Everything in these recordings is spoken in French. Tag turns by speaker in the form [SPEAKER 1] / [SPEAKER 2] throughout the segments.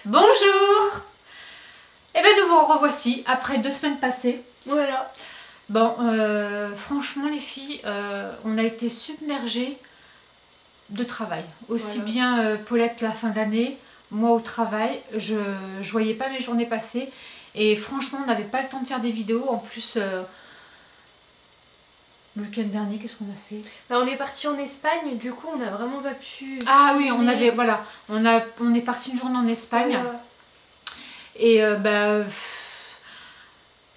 [SPEAKER 1] Bonjour. Eh bien nous vous revoici après 2 semaines passées.
[SPEAKER 2] Voilà.
[SPEAKER 1] Bon, franchement les filles, on a été submergées de travail. Aussi bien Paulette la fin d'année, moi au travail, je voyais pas mes journées passer. Et franchement on n'avait pas le temps de faire des vidéos. En plus, le week-end dernier, qu'est-ce qu'on a fait?
[SPEAKER 2] On est parti en Espagne, du coup on n'a vraiment pas pu...
[SPEAKER 1] Ah oui, on avait, voilà, on est parti une journée en Espagne.
[SPEAKER 2] Voilà.
[SPEAKER 1] Et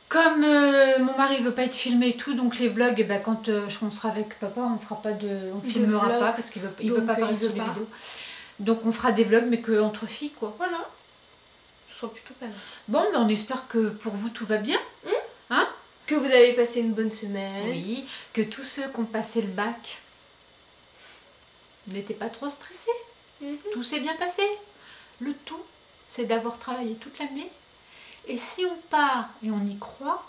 [SPEAKER 1] comme mon mari veut pas être filmé et tout, donc les vlogs, quand on sera avec papa, on filmera pas parce qu'il veut pas apparaître sur les vidéos. Donc on fera des vlogs mais que entre filles quoi.
[SPEAKER 2] Voilà. Ce sera plutôt pas mal.
[SPEAKER 1] Bon, on espère que pour vous tout va bien. Hein?
[SPEAKER 2] Que vous avez passé une bonne semaine.
[SPEAKER 1] Oui, que tous ceux qui ont passé le bac n'étaient pas trop stressés. Tout s'est bien passé. Le tout, c'est d'avoir travaillé toute l'année. Et si on part et on y croit,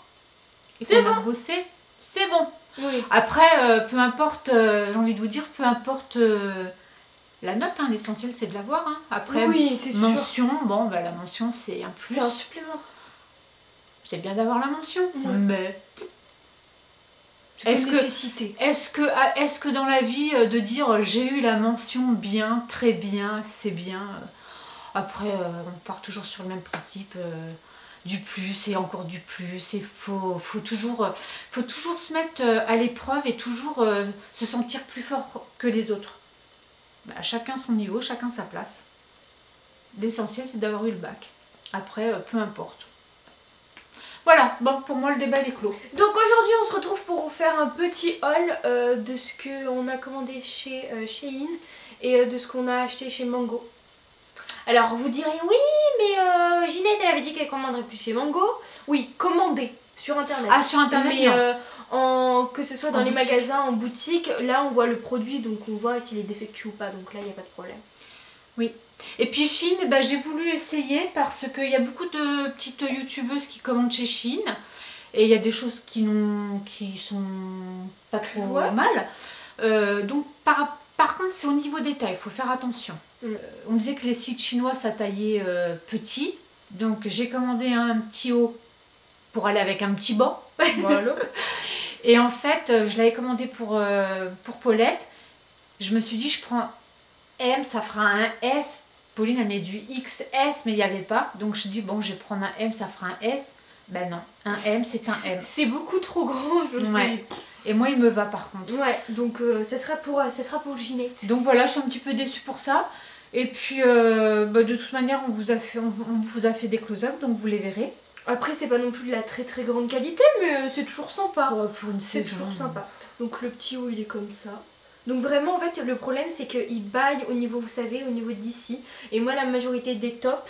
[SPEAKER 1] et qu'on a bossé, c'est bon.
[SPEAKER 2] Oui.
[SPEAKER 1] Après, peu importe, j'ai envie de vous dire, peu importe la note, hein, l'essentiel c'est de l'avoir. Hein. Après,
[SPEAKER 2] oui, c'est
[SPEAKER 1] mention, sûr. Bon, la mention c'est un plus.
[SPEAKER 2] C'est un supplément.
[SPEAKER 1] C'est bien d'avoir la mention, mais...
[SPEAKER 2] Est-ce que
[SPEAKER 1] dans la vie, de dire j'ai eu la mention bien, très bien, c'est bien... Après, on part toujours sur le même principe, du plus et encore du plus. Il faut toujours se mettre à l'épreuve et toujours se sentir plus fort que les autres. Chacun son niveau, chacun sa place. L'essentiel, c'est d'avoir eu le bac. Après, peu importe. Voilà, bon, pour moi, le débat il est clos.
[SPEAKER 2] Donc aujourd'hui, on se retrouve pour vous faire un petit haul de ce qu'on a commandé chez Shein et de ce qu'on a acheté chez Mango. Alors vous direz oui mais Ginette elle avait dit qu'elle commanderait plus chez Mango. Oui, commander sur internet.
[SPEAKER 1] Ah, sur internet,
[SPEAKER 2] mais que ce soit dans les magasins, en boutique, là on voit le produit donc on voit s'il est défectueux ou pas, donc là il n'y a pas de problème.
[SPEAKER 1] Oui. Et puis Shein, j'ai voulu essayer parce qu'il y a beaucoup de petites youtubeuses qui commandent chez Shein et il y a des choses qui sont pas trop mal. Donc par contre c'est au niveau des tailles, il faut faire attention. On disait que les sites chinois ça taillait petit, donc j'ai commandé un petit haut pour aller avec un petit bas.
[SPEAKER 2] Voilà.
[SPEAKER 1] Et en fait je l'avais commandé pour Paulette. Je me suis dit je prends M, ça fera un S. Pauline elle met du XS mais il n'y avait pas, donc je dis bon je vais prendre un M, ça fera un S. Ben non, un M c'est un M.
[SPEAKER 2] C'est beaucoup trop grand, je sais.
[SPEAKER 1] Et moi il me va par contre.
[SPEAKER 2] Ouais, donc ça sera pour Ginette.
[SPEAKER 1] Donc voilà, je suis un petit peu déçue pour ça. Et puis de toute manière on vous a fait des close-up, donc vous les verrez.
[SPEAKER 2] Après c'est pas non plus de la très très grande qualité, mais c'est toujours sympa.
[SPEAKER 1] Ouais, pour une saison.
[SPEAKER 2] C'est toujours sympa. Donc le petit haut il est comme ça. Donc vraiment en fait le problème c'est qu'il baille au niveau, vous savez, au niveau d'ici. Et moi la majorité des tops,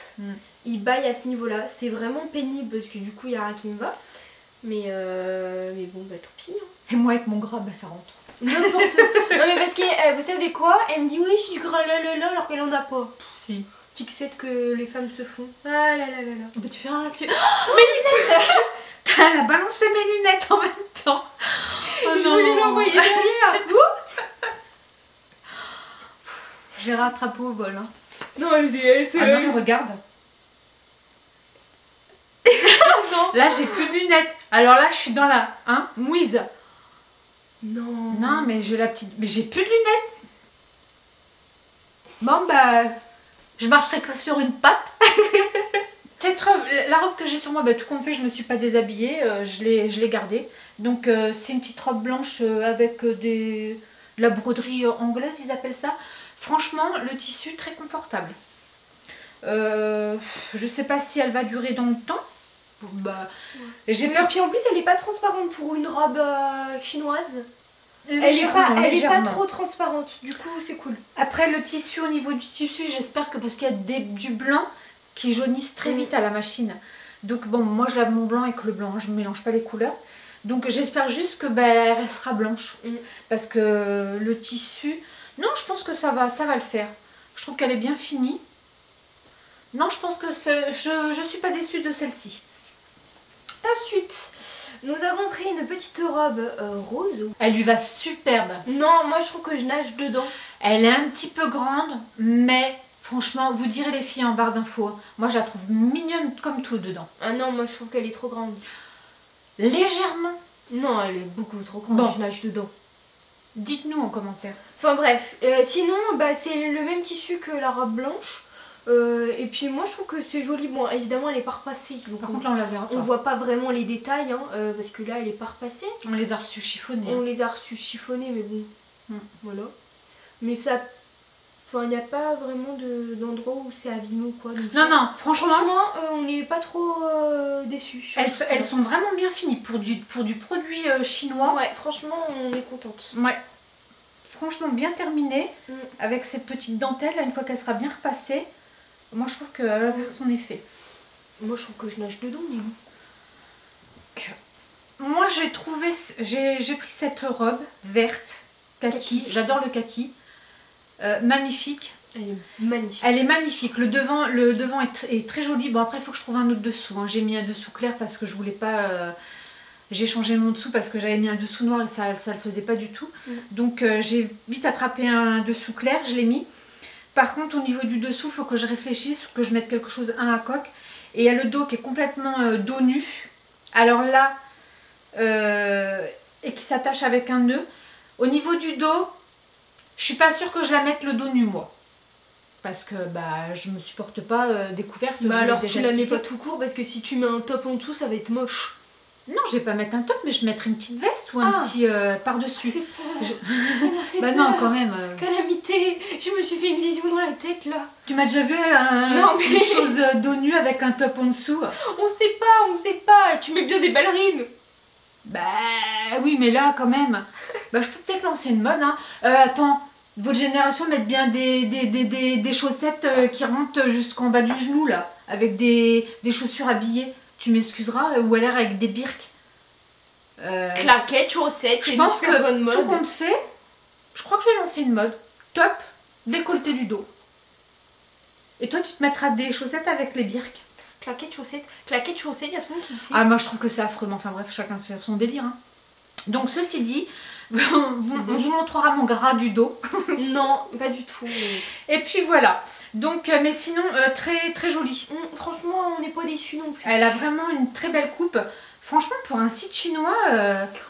[SPEAKER 2] ils baillent à ce niveau là. C'est vraiment pénible parce que du coup il n'y a rien qui me va. Mais bon tant pis. Hein.
[SPEAKER 1] Et moi avec mon gras ça rentre.
[SPEAKER 2] N'importe quoi. Non mais parce que vous savez quoi, elle me dit oui j'ai du gras là alors qu'elle en a pas.
[SPEAKER 1] Si.
[SPEAKER 2] Fixette que les femmes se font. Ah là.
[SPEAKER 1] Bah tu fais un... Mes lunettes. Elle a balancé mes lunettes en même temps.
[SPEAKER 2] Oh, je voulais l'envoyer derrière.
[SPEAKER 1] J'ai rattrapé au vol. Hein.
[SPEAKER 2] Non, ah non, mais
[SPEAKER 1] regarde. Non. Là, j'ai plus de lunettes. Alors là, je suis dans la mouise.
[SPEAKER 2] Non.
[SPEAKER 1] Non, mais j'ai la petite... Mais j'ai plus de lunettes. Bon, je marcherai que sur une patte. Cette robe, la robe que j'ai sur moi, tout compte fait, je me suis pas déshabillée. Je l'ai gardée. Donc, c'est une petite robe blanche avec de la broderie anglaise, ils appellent ça. Franchement, le tissu très confortable. Je sais pas si elle va durer dans le temps. J'ai peur.
[SPEAKER 2] Puis en plus, elle est pas transparente pour une robe chinoise. Elle est pas trop transparente. Du coup, c'est cool.
[SPEAKER 1] Après, le tissu, au niveau du tissu, j'espère que parce qu'il y a du blanc qui jaunissent très vite à la machine. Donc bon, moi je lave mon blanc avec le blanc, je ne mélange pas les couleurs. Donc j'espère juste que elle restera blanche. Parce que le tissu... Non, je pense que ça va le faire. Je trouve qu'elle est bien finie. Non, je pense que je suis pas déçue de celle-ci.
[SPEAKER 2] Ensuite, nous avons pris une petite robe rose.
[SPEAKER 1] Elle lui va superbe.
[SPEAKER 2] Non, moi je trouve que je nage dedans.
[SPEAKER 1] Elle est un petit peu grande, mais Franchement, vous direz les filles en barre d'infos. Hein. Moi, je la trouve mignonne comme tout dedans.
[SPEAKER 2] Ah non, moi je trouve qu'elle est trop grande.
[SPEAKER 1] Légèrement.
[SPEAKER 2] Non, elle est beaucoup trop grande,
[SPEAKER 1] Bon.
[SPEAKER 2] je nage dedans.
[SPEAKER 1] Dites-nous en commentaire.
[SPEAKER 2] Enfin bref, sinon bah, c'est le même tissu que la robe blanche. Et puis moi je trouve que c'est joli. Bon, évidemment elle est pas repassée. Donc
[SPEAKER 1] Par contre, là, on la verra pas.
[SPEAKER 2] on voit pas vraiment les détails, hein, parce que là elle est pas repassée.
[SPEAKER 1] On les a reçus chiffonnés.
[SPEAKER 2] On les a reçus chiffonnés, mais bon, voilà. Mais ça, enfin il n'y a pas vraiment d'endroit où c'est abîmé ou quoi. Donc
[SPEAKER 1] Non, franchement,
[SPEAKER 2] on n'est pas trop déçus.
[SPEAKER 1] elles sont vraiment bien finies pour du produit chinois.
[SPEAKER 2] Ouais, franchement on est contente.
[SPEAKER 1] Ouais. Franchement bien terminé. Avec cette petite dentelle, là, une fois qu'elle sera bien repassée. Moi, je trouve qu'elle va faire son effet.
[SPEAKER 2] Moi je trouve que je nage dedans, mais bon.
[SPEAKER 1] Moi, j'ai pris cette robe verte, kaki. J'adore le kaki. Magnifique.
[SPEAKER 2] Elle est magnifique.
[SPEAKER 1] Elle est magnifique. Le devant est très joli. Bon, après, il faut que je trouve un autre dessous. Hein. J'ai mis un dessous clair parce que je voulais pas... J'ai changé mon dessous parce que j'avais mis un dessous noir et ça le faisait pas du tout. Donc, j'ai vite attrapé un dessous clair. Je l'ai mis. Par contre, au niveau du dessous, il faut que je réfléchisse, que je mette quelque chose à coque. Et il y a le dos qui est complètement dos nu. Alors là, et qui s'attache avec un nœud. Au niveau du dos, je suis pas sûre que je la mette le dos nu, moi. Parce que bah, je me supporte pas découverte.
[SPEAKER 2] Bah alors tu la mets pas tout court parce que si tu mets un top en dessous, ça va être moche.
[SPEAKER 1] Non, je vais pas mettre un top, mais je mettrai une petite veste ou un petit par-dessus. Bah non, quand même.
[SPEAKER 2] Calamité, je me suis fait une vision dans la tête là.
[SPEAKER 1] Tu m'as déjà vu une chose dos nu avec un top en dessous?
[SPEAKER 2] On sait pas, tu mets bien des ballerines.
[SPEAKER 1] Bah oui, mais là quand même. Bah je peux peut-être lancer une mode. Hein. Attends, votre génération met bien des chaussettes qui remontent jusqu'en bas du genou là, avec des chaussures habillées. Tu m'excuseras, ou alors avec des birques.
[SPEAKER 2] Claquettes, chaussettes,
[SPEAKER 1] je pense que bonne mode. Tout compte fait, je crois que je vais lancer une mode. Top, décolleté du dos. Et toi, tu te mettras des chaussettes avec les birques.
[SPEAKER 2] Claquettes, chaussettes, il y a tout le monde qui le fait.
[SPEAKER 1] Ah, moi je trouve que c'est affreux, mais enfin bref, chacun sur son délire. Hein. Donc, ceci dit, on vous montrera mon gras du dos.
[SPEAKER 2] Non, pas du tout.
[SPEAKER 1] Et puis voilà. Donc, mais sinon, très très jolie.
[SPEAKER 2] Franchement, on n'est pas déçus non plus.
[SPEAKER 1] Elle a vraiment une très belle coupe. Franchement, pour un site chinois...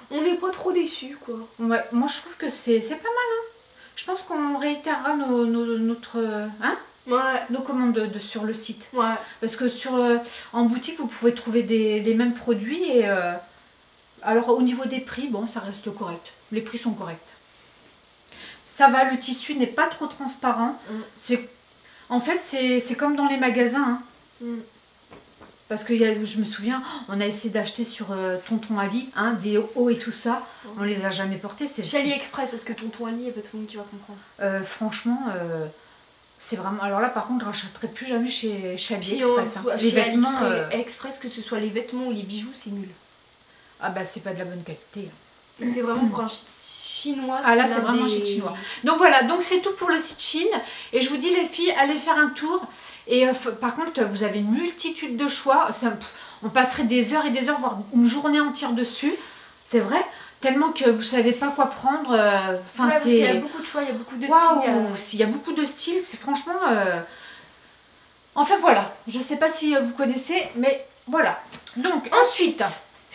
[SPEAKER 2] on n'est pas trop déçus, quoi.
[SPEAKER 1] Ouais, moi je trouve que c'est pas mal. Hein. Je pense qu'on réitérera notre... nos commandes sur le site.
[SPEAKER 2] Ouais.
[SPEAKER 1] Parce que en boutique, vous pouvez trouver les mêmes produits et... alors au niveau des prix, bon, ça reste correct. Les prix sont corrects. Ça va, le tissu n'est pas trop transparent. En fait, c'est comme dans les magasins. Hein. Parce que je me souviens, on a essayé d'acheter sur Tonton Ali, des hauts et tout ça. On les a jamais portés.
[SPEAKER 2] Chez AliExpress, parce que Tonton Ali, il n'y a pas tout le monde qui va comprendre.
[SPEAKER 1] Franchement, c'est vraiment... Alors là, par contre, je rachèterai plus jamais chez AliExpress.
[SPEAKER 2] Les vêtements... AliExpress, que ce soit les vêtements ou les bijoux, c'est nul.
[SPEAKER 1] Ah bah, c'est pas de la bonne qualité.
[SPEAKER 2] C'est vraiment pour un site chinois.
[SPEAKER 1] Ah là, c'est vraiment un site chinois. Donc voilà, donc c'est tout pour le site Chine. Et je vous dis, les filles, allez faire un tour. Et par contre, vous avez une multitude de choix. On passerait des heures et des heures, voire une journée entière dessus. C'est vrai. Tellement que vous savez pas quoi prendre.
[SPEAKER 2] Parce qu'il y a beaucoup de choix, il y a beaucoup de styles.
[SPEAKER 1] Il y a beaucoup de styles. C'est franchement... Enfin voilà, je sais pas si vous connaissez, mais voilà. Donc ensuite...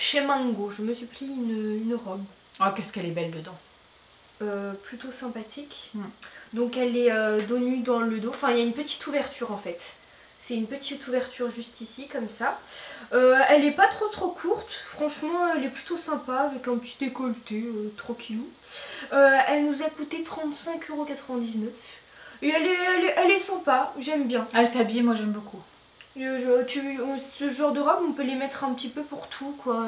[SPEAKER 2] Chez Mango, je me suis pris une robe.
[SPEAKER 1] Oh, qu'est-ce qu'elle est belle dedans.
[SPEAKER 2] Plutôt sympathique. Donc elle est dos nu dans le dos. Enfin, il y a une petite ouverture en fait. C'est une petite ouverture juste ici, comme ça. Elle est pas trop courte. Franchement, elle est plutôt sympa, avec un petit décolleté, tranquillou. Elle nous a coûté 35,99 €. Et elle est sympa, j'aime bien.
[SPEAKER 1] Elle fait habiller, moi j'aime beaucoup.
[SPEAKER 2] Ce genre de robe, on peut les mettre un petit peu pour tout, quoi.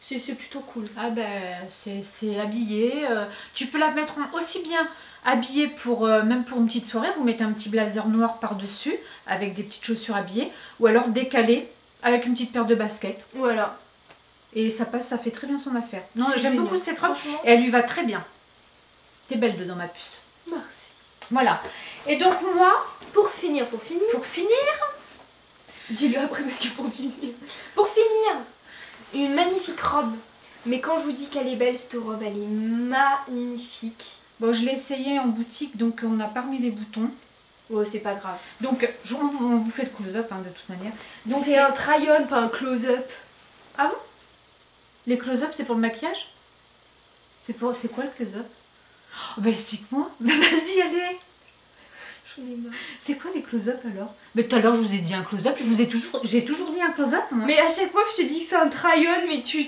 [SPEAKER 2] C'est plutôt cool.
[SPEAKER 1] Ah ben, c'est habillé. Tu peux la mettre aussi bien habillée même pour une petite soirée. Vous mettez un petit blazer noir par-dessus, avec des petites chaussures habillées. Ou alors décalé, avec une petite paire de baskets.
[SPEAKER 2] Voilà.
[SPEAKER 1] Et ça passe, ça fait très bien son affaire. Non, j'aime beaucoup cette robe. Et elle lui va très bien. T'es belle dedans, ma puce.
[SPEAKER 2] Merci.
[SPEAKER 1] Voilà. Et donc moi,
[SPEAKER 2] pour finir... Dis-le après parce que pour finir, une magnifique robe. Mais quand je vous dis qu'elle est belle, cette robe, elle est magnifique.
[SPEAKER 1] Bon, je l'ai essayé en boutique, donc on a pas remis les boutons.
[SPEAKER 2] Ouais, c'est pas grave.
[SPEAKER 1] Donc, on vous fait le close-up hein, de toute manière. Donc
[SPEAKER 2] C'est un try-on, pas un close-up.
[SPEAKER 1] Ah bon? Les close-up, c'est pour le maquillage? C'est quoi le close-up? Oh, bah explique-moi. Bah, vas-y, allez.
[SPEAKER 2] J'en ai marre.
[SPEAKER 1] C'est quoi les close-up alors? Mais tout à l'heure, je vous ai dit un close-up. J'ai toujours dit un close-up, moi.
[SPEAKER 2] Mais à chaque fois, je te dis que c'est un try-on, mais tu...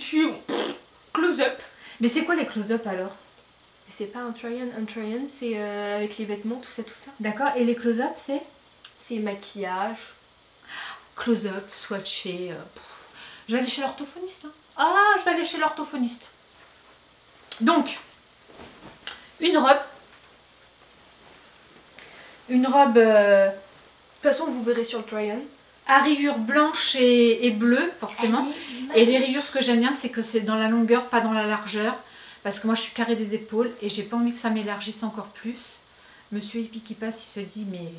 [SPEAKER 2] Close-up.
[SPEAKER 1] Mais c'est quoi les close-up alors?
[SPEAKER 2] C'est pas un try-on, c'est avec les vêtements, tout ça.
[SPEAKER 1] D'accord, et les close-up,
[SPEAKER 2] C'est maquillage.
[SPEAKER 1] Close-up, swatché. Je vais aller chez l'orthophoniste. Hein. Ah, je vais aller chez l'orthophoniste. Donc, une robe. Une robe
[SPEAKER 2] De toute façon, vous verrez sur le try-on.
[SPEAKER 1] à rayures blanches et bleues, forcément. Et les rayures, ce que j'aime bien, c'est que c'est dans la longueur, pas dans la largeur. Parce que moi, je suis carrée des épaules et j'ai pas envie que ça m'élargisse encore plus. Monsieur Hippie qui passe, il se dit, mais...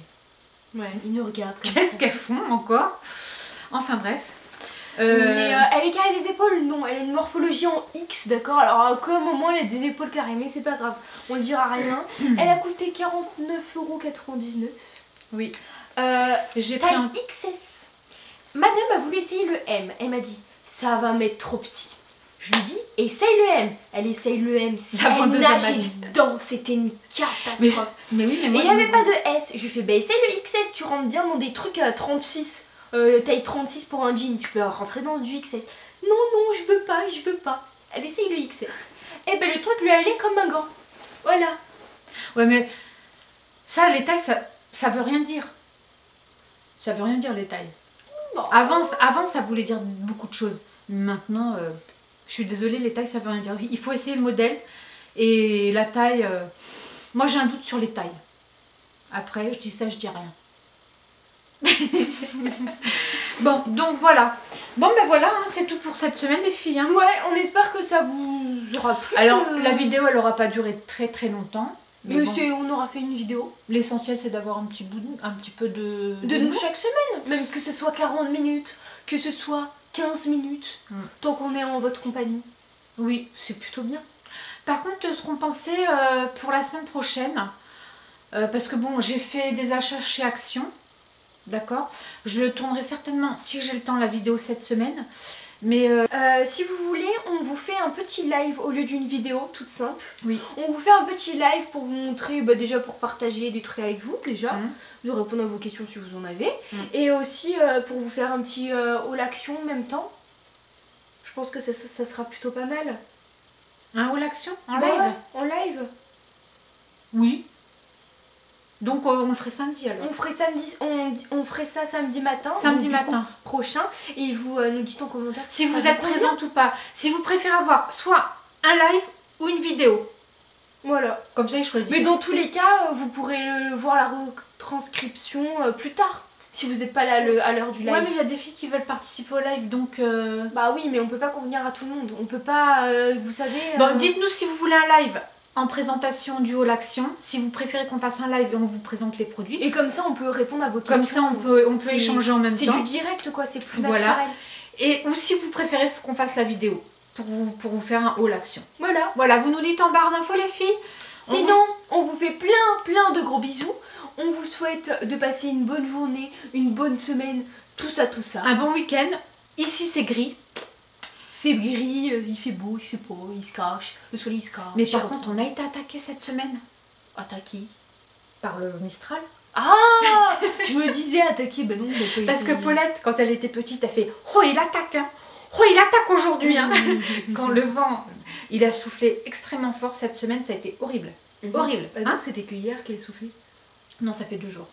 [SPEAKER 2] Ouais, il nous regarde comme
[SPEAKER 1] Qu'est-ce
[SPEAKER 2] ça.
[SPEAKER 1] qu'elles font encore? Enfin bref.
[SPEAKER 2] Mais elle est carrée des épaules? Non, elle a une morphologie en X, d'accord? Alors comme au moins elle a des épaules carrées, mais c'est pas grave, on dira rien. Elle a coûté 49,99 €.
[SPEAKER 1] Oui.
[SPEAKER 2] J'ai
[SPEAKER 1] pris
[SPEAKER 2] taille
[SPEAKER 1] un...
[SPEAKER 2] XS. Madame a voulu essayer le M. Elle m'a dit, ça va m'être trop petit. Je lui dis, essaye le M. Elle essaye le M.
[SPEAKER 1] La vendeuse
[SPEAKER 2] Elle
[SPEAKER 1] m'a
[SPEAKER 2] nageait
[SPEAKER 1] dit.
[SPEAKER 2] dedans, c'était une catastrophe.
[SPEAKER 1] Mais oui, mais
[SPEAKER 2] Et
[SPEAKER 1] moi
[SPEAKER 2] il n'y avait pas de S. Je lui fais, bah essaye le XS, tu rentres bien dans des trucs à 36. Taille 36 pour un jean, tu peux rentrer dans du XS. Non, je veux pas. Elle essaye le XS. Et ben le truc lui allait comme un gant. Voilà.
[SPEAKER 1] Ouais, mais ça, les tailles, ça veut rien dire. Ça veut rien dire, les tailles.
[SPEAKER 2] Bon.
[SPEAKER 1] Avant, ça voulait dire beaucoup de choses. Maintenant, je suis désolée, les tailles, ça veut rien dire. Il faut essayer le modèle. Et la taille... moi, j'ai un doute sur les tailles. Après, je dis ça, je dis rien. Bon, donc voilà. Bon, ben voilà, hein, c'est tout pour cette semaine, les filles. Hein.
[SPEAKER 2] Ouais, on espère que ça vous aura plu.
[SPEAKER 1] Alors, la vidéo, elle aura pas duré très très longtemps.
[SPEAKER 2] Mais
[SPEAKER 1] bon,
[SPEAKER 2] on aura fait une vidéo.
[SPEAKER 1] l'essentiel, c'est d'avoir un petit peu de
[SPEAKER 2] De nous chaque semaine. Même que ce soit 40 minutes, que ce soit 15 minutes. Tant qu'on est en votre compagnie.
[SPEAKER 1] Oui.
[SPEAKER 2] C'est plutôt bien.
[SPEAKER 1] Par contre, ce qu'on pensait pour la semaine prochaine, parce que bon, j'ai fait des achats chez Action, d'accord? Je tournerai certainement, si j'ai le temps, la vidéo cette semaine. Mais
[SPEAKER 2] si vous voulez, on vous fait un petit live au lieu d'une vidéo toute simple.
[SPEAKER 1] oui.
[SPEAKER 2] On vous fait un petit live pour vous montrer, bah, déjà pour partager des trucs avec vous, déjà, de répondre à vos questions si vous en avez. Et aussi pour vous faire un petit haul action en même temps. Je pense que ça sera plutôt pas mal.
[SPEAKER 1] Un haul Action en
[SPEAKER 2] Bah
[SPEAKER 1] live?
[SPEAKER 2] ouais, en live.
[SPEAKER 1] Oui. Donc on le ferait samedi alors.
[SPEAKER 2] On ferait ça samedi matin.
[SPEAKER 1] Samedi
[SPEAKER 2] donc, du
[SPEAKER 1] matin.
[SPEAKER 2] coup, prochain. Et vous nous dites en commentaire
[SPEAKER 1] Si
[SPEAKER 2] ça
[SPEAKER 1] vous
[SPEAKER 2] vous
[SPEAKER 1] êtes
[SPEAKER 2] convient.
[SPEAKER 1] présente ou pas. Si vous préférez avoir soit un live ou une vidéo.
[SPEAKER 2] Voilà.
[SPEAKER 1] Comme ça, ils choisissent.
[SPEAKER 2] Mais dans tous les cas, vous pourrez voir la retranscription plus tard. Si vous n'êtes pas là à l'heure du live.
[SPEAKER 1] Ouais, mais il y a des filles qui veulent participer au live, donc...
[SPEAKER 2] Bah oui, mais on peut pas convenir à tout le monde. On peut pas, vous savez...
[SPEAKER 1] Bon, dites-nous si vous voulez un live en présentation du haul Action. Si vous préférez qu'on fasse un live et on vous présente les produits.
[SPEAKER 2] Et comme ça, on peut répondre à vos questions.
[SPEAKER 1] Comme ça, on peut
[SPEAKER 2] C'est-
[SPEAKER 1] échanger en même temps.
[SPEAKER 2] C'est du direct, quoi. C'est plus
[SPEAKER 1] Voilà.
[SPEAKER 2] naturel.
[SPEAKER 1] Et ou si vous préférez qu'on fasse la vidéo pour vous faire un haul Action.
[SPEAKER 2] Voilà.
[SPEAKER 1] Voilà, vous nous dites en barre d'infos, les filles.
[SPEAKER 2] Sinon, on vous fait plein de gros bisous. On vous souhaite de passer une bonne journée, une bonne semaine, tout ça.
[SPEAKER 1] Un bon week-end. Ici, c'est gris.
[SPEAKER 2] C'est gris, il fait beau, il sait pas, il se cache, le soleil se cache.
[SPEAKER 1] Mais par contre, on a été attaqué cette semaine
[SPEAKER 2] Attaqué.
[SPEAKER 1] par le Mistral.
[SPEAKER 2] Ah je me disais attaqué, bah non, on a pas
[SPEAKER 1] Parce
[SPEAKER 2] été-
[SPEAKER 1] que Paulette, quand elle était petite, elle fait « Oh, il attaque hein. Oh, il attaque aujourd'hui hein. !» Quand le vent, il a soufflé extrêmement fort cette semaine, ça a été horrible. Horrible.
[SPEAKER 2] Bah
[SPEAKER 1] hein.
[SPEAKER 2] non, c'était que hier qu'elle soufflait.
[SPEAKER 1] Non, ça fait 2 jours.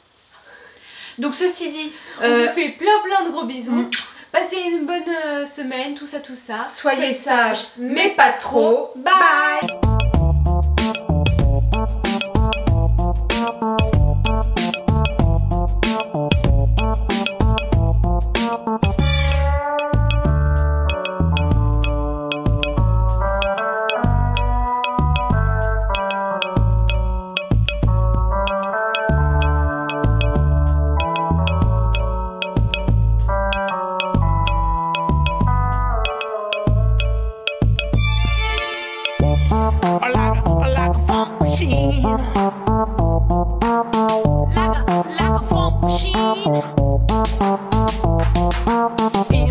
[SPEAKER 1] Donc ceci dit,
[SPEAKER 2] On vous fait plein de gros bisous.
[SPEAKER 1] Mm.
[SPEAKER 2] Passez une bonne semaine, tout ça.
[SPEAKER 1] soyez sages, mais pas trop.
[SPEAKER 2] Bye.
[SPEAKER 3] Bye. Et